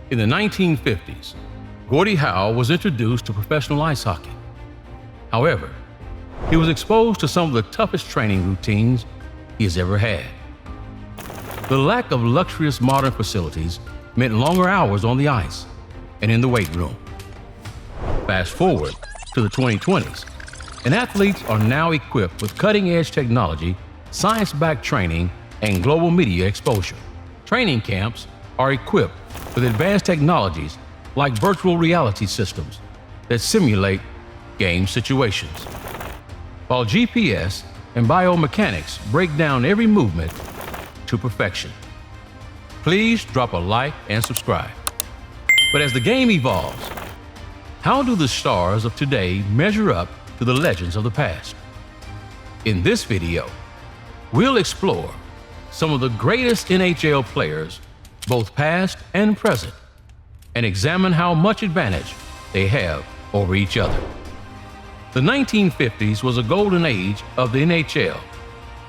In the 1950s, Gordie Howe was introduced to professional ice hockey. However, he was exposed to some of the toughest training routines he has ever had. The lack of luxurious modern facilities meant longer hours on the ice and in the weight room. Fast forward to the 2020s, and athletes are now equipped with cutting-edge technology, science-backed training, and global media exposure. Training camps are equipped with advanced technologies like virtual reality systems that simulate game situations, while GPS and biomechanics break down every movement to perfection. Please drop a like and subscribe. But as the game evolves, how do the stars of today measure up to the legends of the past? In this video, we'll explore some of the greatest NHL players, both past and present, and examine how much advantage they have over each other. The 1950s was a golden age of the NHL,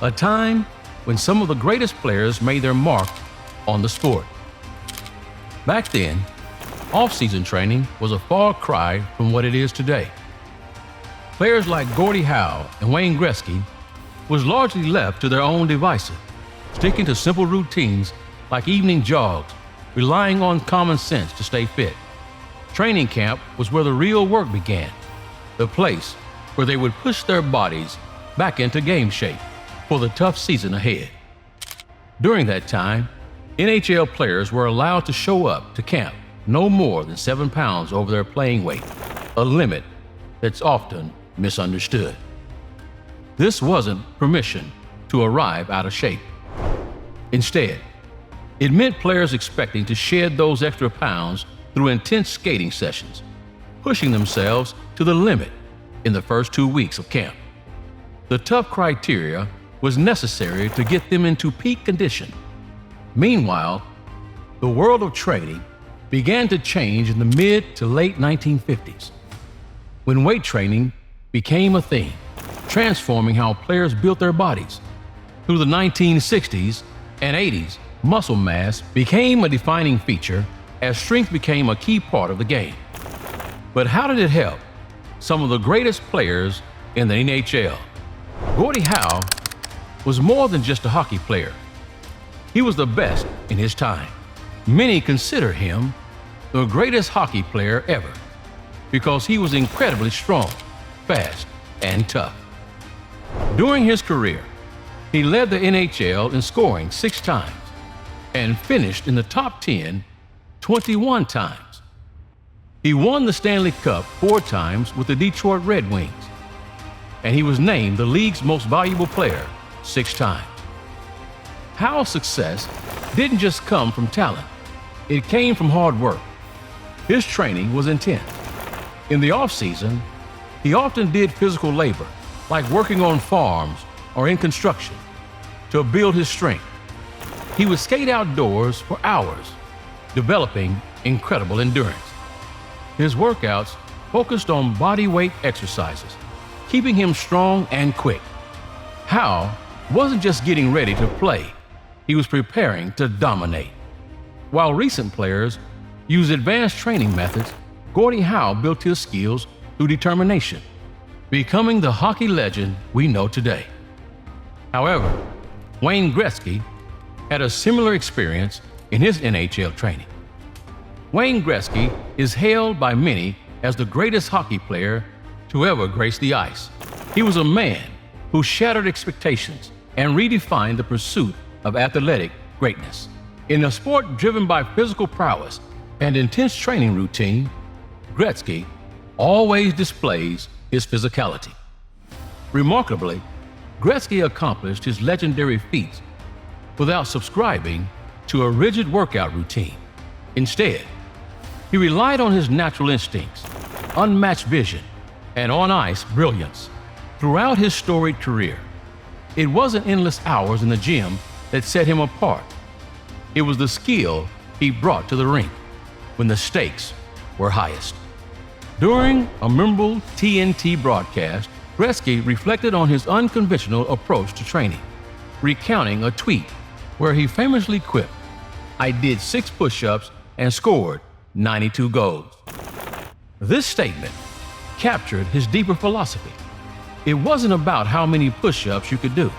a time when some of the greatest players made their mark on the sport. Back then, off-season training was a far cry from what it is today. Players like Gordie Howe and Wayne Gretzky was largely left to their own devices, sticking to simple routines like evening jogs, relying on common sense to stay fit. Training camp was where the real work began, the place where they would push their bodies back into game shape for the tough season ahead. During that time, NHL players were allowed to show up to camp no more than 7 pounds over their playing weight, a limit that's often misunderstood. This wasn't permission to arrive out of shape. Instead, it meant players expecting to shed those extra pounds through intense skating sessions, pushing themselves to the limit in the first 2 weeks of camp. The tough criteria was necessary to get them into peak condition. Meanwhile, the world of training began to change in the mid to late 1950s, when weight training became a thing, transforming how players built their bodies. Through the 1960s and 80s, muscle mass became a defining feature as strength became a key part of the game. But how did it help some of the greatest players in the NHL? Gordie Howe was more than just a hockey player. He was the best in his time. Many consider him the greatest hockey player ever because he was incredibly strong, fast, and tough. During his career, he led the NHL in scoring 6 times and finished in the top 10 21 times. He won the Stanley Cup 4 times with the Detroit Red Wings, and he was named the league's most valuable player 6 times. Howe's success didn't just come from talent, it came from hard work. His training was intense. In the off-season, he often did physical labor, like working on farms or in construction, to build his strength. He would skate outdoors for hours, developing incredible endurance. His workouts focused on body weight exercises, keeping him strong and quick. Howe wasn't just getting ready to play, he was preparing to dominate. While recent players use advanced training methods, Gordie Howe built his skills through determination, becoming the hockey legend we know today. However, Wayne Gretzky had a similar experience in his NHL training. Wayne Gretzky is hailed by many as the greatest hockey player to ever grace the ice. He was a man who shattered expectations and redefined the pursuit of athletic greatness. In a sport driven by physical prowess and intense training routine, Gretzky always displays his physicality. Remarkably, Gretzky accomplished his legendary feats without subscribing to a rigid workout routine. Instead, he relied on his natural instincts, unmatched vision, and on-ice brilliance. Throughout his storied career, it wasn't endless hours in the gym that set him apart. It was the skill he brought to the rink when the stakes were highest. During a memorable TNT broadcast, Gretzky reflected on his unconventional approach to training, recounting a tweet where he famously quipped, "I did 6 push-ups and scored 92 goals. This statement captured his deeper philosophy. It wasn't about how many push-ups you could do,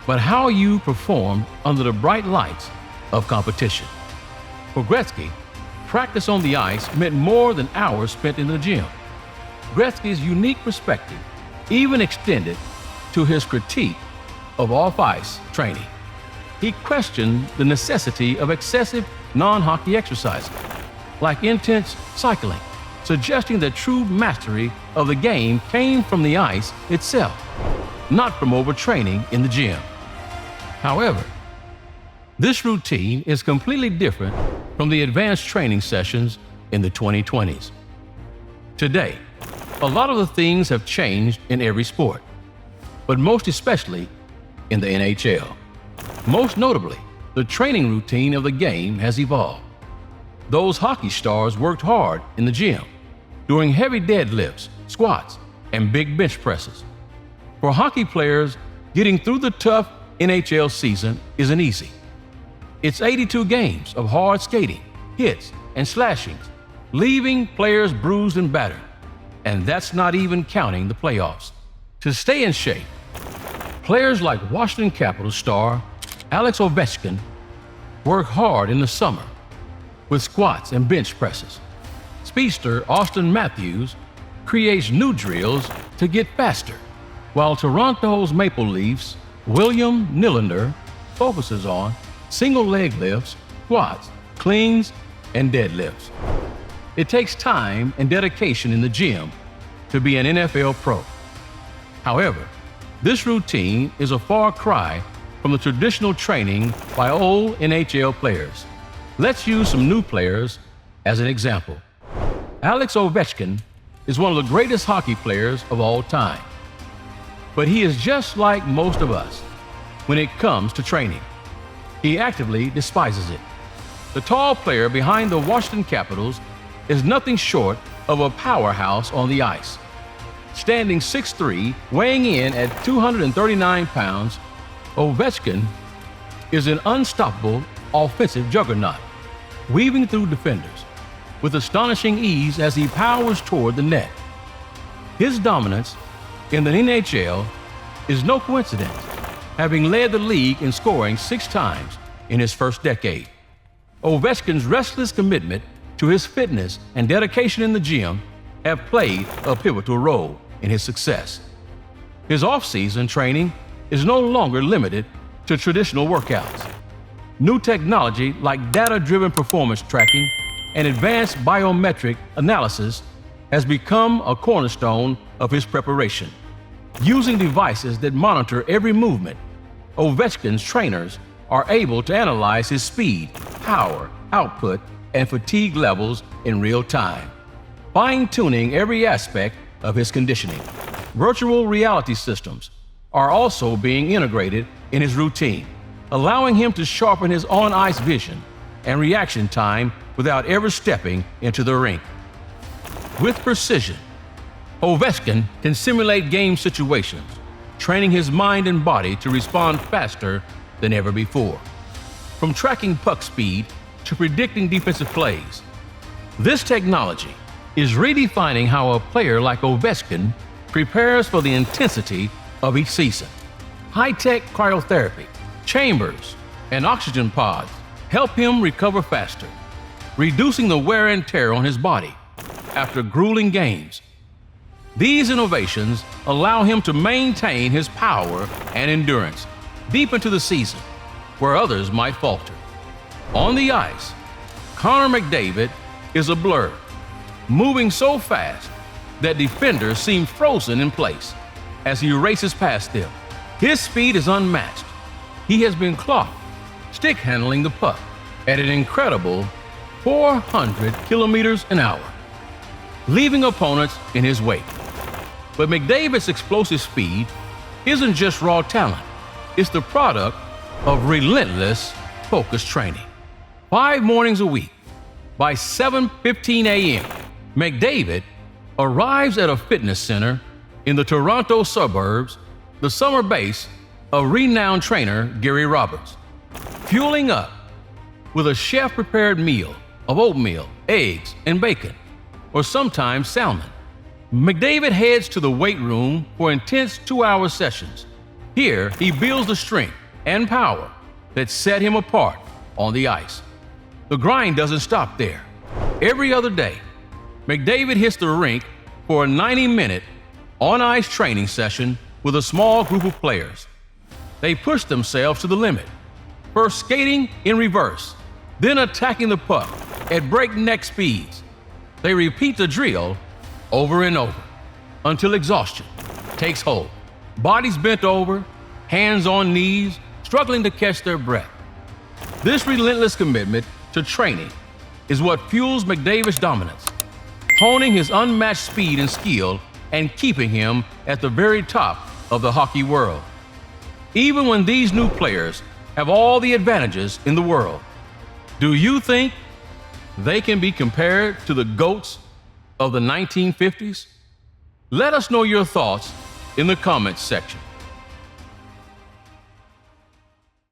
but how you performed under the bright lights of competition. For Gretzky, practice on the ice meant more than hours spent in the gym. Gretzky's unique perspective even extended to his critique of off-ice training. He questioned the necessity of excessive non-hockey exercises, like intense cycling, suggesting that true mastery of the game came from the ice itself, not from overtraining in the gym. However, this routine is completely different from the advanced training sessions in the 2020s. Today, a lot of the things have changed in every sport, but most especially in the NHL. Most notably, the training routine of the game has evolved. Those hockey stars worked hard in the gym, doing heavy deadlifts, squats, and big bench presses. For hockey players, getting through the tough NHL season isn't easy. It's 82 games of hard skating, hits, and slashings, leaving players bruised and battered. And that's not even counting the playoffs. To stay in shape, players like Washington Capitals star Alex Ovechkin work hard in the summer with squats and bench presses. Speedster Auston Matthews creates new drills to get faster, while Toronto's Maple Leafs William Nylander focuses on single leg lifts, squats, cleans, and deadlifts. It takes time and dedication in the gym to be an NFL pro. However, this routine is a far cry from the traditional training by old NHL players. Let's use some new players as an example. Alex Ovechkin is one of the greatest hockey players of all time. But he is just like most of us when it comes to training. He actively despises it. The tall player behind the Washington Capitals is nothing short of a powerhouse on the ice. Standing 6'3", weighing in at 239 pounds, Ovechkin is an unstoppable offensive juggernaut, weaving through defenders with astonishing ease as he powers toward the net. His dominance in the NHL is no coincidence, having led the league in scoring 6 times in his first decade. Ovechkin's restless commitment to his fitness and dedication in the gym have played a pivotal role in his success. His off-season training is no longer limited to traditional workouts. New technology like data-driven performance tracking and advanced biometric analysis has become a cornerstone of his preparation. Using devices that monitor every movement, Ovechkin's trainers are able to analyze his speed, power, output, and fatigue levels in real time, fine-tuning every aspect of his conditioning. Virtual reality systems are also being integrated in his routine, allowing him to sharpen his on-ice vision and reaction time without ever stepping into the rink. With precision, Ovechkin can simulate game situations, training his mind and body to respond faster than ever before. From tracking puck speed to predicting defensive plays, this technology is redefining how a player like Ovechkin prepares for the intensity of each season. High-tech cryotherapy, chambers, and oxygen pods help him recover faster, reducing the wear and tear on his body after grueling games. These innovations allow him to maintain his power and endurance deep into the season, where others might falter. On the ice, Connor McDavid is a blur, moving so fast that defenders seem frozen in place as he races past them. His speed is unmatched. He has been clocked stick handling the puck at an incredible 400 kilometers an hour, leaving opponents in his wake. But McDavid's explosive speed isn't just raw talent. It's the product of relentless, focused training. 5 mornings a week, by 7:15 a.m., McDavid arrives at a fitness center in the Toronto suburbs, the summer base of renowned trainer Gary Roberts. Fueling up with a chef-prepared meal of oatmeal, eggs, and bacon, or sometimes salmon. McDavid heads to the weight room for intense 2-hour sessions. Here, he builds the strength and power that set him apart on the ice. The grind doesn't stop there. Every other day, McDavid hits the rink for a 90-minute on-ice training session with a small group of players. They push themselves to the limit, first skating in reverse, then attacking the puck at breakneck speeds. They repeat the drill over and over until exhaustion takes hold. Bodies bent over, hands on knees, struggling to catch their breath. This relentless commitment to training is what fuels McDavid's dominance, honing his unmatched speed and skill and keeping him at the very top of the hockey world. Even when these new players have all the advantages in the world, do you think they can be compared to the GOATs of the 1950s? Let us know your thoughts in the comments section.